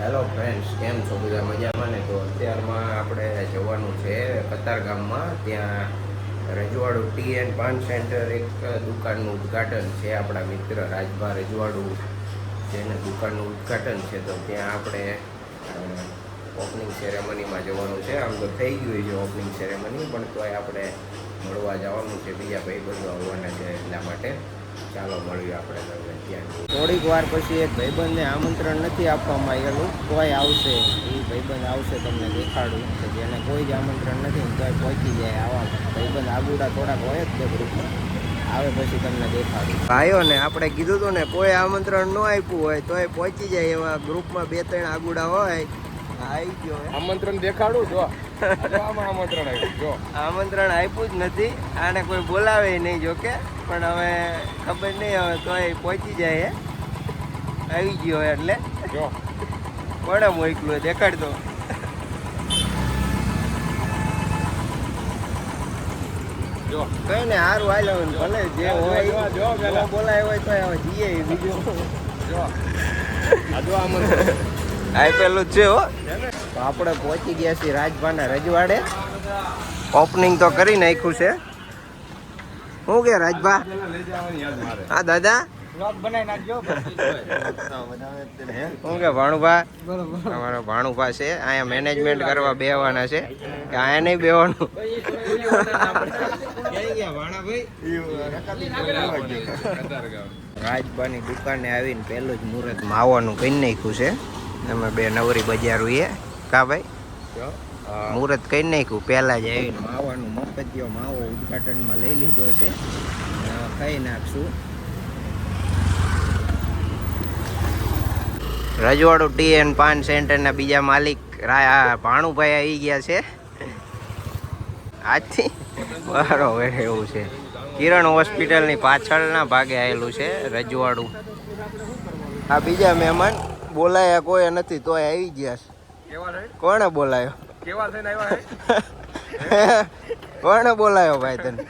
Hello friends, કેમ છો? બધા મજામાં ને? તો અત્યારમાં આપણે જવાનું છે કતારગામમાં. ત્યાં રજવાડું ટી એન્ડ પાન સેન્ટર એક દુકાનનું ઉદ્ઘાટન છે. આપણા મિત્ર રાજભા રજવાડું જેને દુકાનનું ઉદ્ઘાટન છે, તો ત્યાં આપણે ઓપનિંગ સેરેમનીમાં જવાનું છે. આમ તો થઈ ગયું છે ઓપનિંગ સેરેમની, પણ તોય આપણે મળવા જવાનું છે. બીજા ભાઈબંધો આવવાના છે, એટલા માટે ચાલો મળીએ આપણે તમને ત્યાં. થોડીક વાર પછી એક ભાઈબંધને આમંત્રણ નથી આપવામાં આવેલું, તોય આવશે. એ ભાઈબંધ આવશે, તમને દેખાડું કે જેને કોઈ જ આમંત્રણ નથી ને તોય પહોંચી જાય. આવા ભાઈબંધ આગુડા થોડાક હોય જ તે ગ્રુપમાં. આવે પછી તમને દેખાડું. ભાઈઓને આપણે કીધું હતું ને, કોઈ આમંત્રણ ન આપ્યું હોય તોય પહોંચી જાય. એવા ગ્રુપમાં 2-3 આગુડા હોય. આવી ગયો આમંત્રણ દેખાડું જો આમંત્રણ આવ્યું જો આમંત્રણ આપ્યું જ નથી. આને કોઈ બોલાવે નહીં જોકે, પણ હવે ખબર નહીં, હવે તોય પહોંચી જાય. આવી ગયો એટલે જો કોણે મોકલું દેખાડતો. જો કઈ ને સારું હાલ, ભલે જે હોય જો પેલા બોલાય હોય તો હવે જઈએ. બીજું જો આ જો આમંત્રણ આપેલું જ છે હો. તો આપણે પહોંચી ગયા છીએ રાજભાના રજવાડે. ઓપનિંગ તો કરી નાખ્યું છે. શું કે રાજભા? હા દાદા, શું કે ભાણુભા? અમારો ભાણુભા છે. અહીંયા મેનેજમેન્ટ કરવા બેહવાના છે કે અહીંયા નહીં બેવાનું? રાજભાની દુકાને આવીને પહેલું જ મુહૂર્ત માવાનું કરી નાખ્યું છે. અમે બે નવરી બજારું એ કા ભાઈ મુહૂર્ત કરી નાખ્યું. પહેલાં જ આવીને માવાનું મફતિયો માવો ઉદ્ઘાટનમાં લઈ લીધો છે. ખાઈ નાખશું. રજવાડું ટી એન્ડ પાન સેન્ટરના બીજા માલિક ભાણુભાઈ આવી ગયા છે આજથી. બરોબર, એવું છે. કિરણ હોસ્પિટલની પાછળના ભાગે આવેલું છે રજવાડું. આ બીજા મહેમાન બોલાયા કોઈ નથી તોય આવી ગયા છે. કોણે બોલાયો? કેવા થઈને આવ્યા કોણે બોલાયો ભાઈ તને?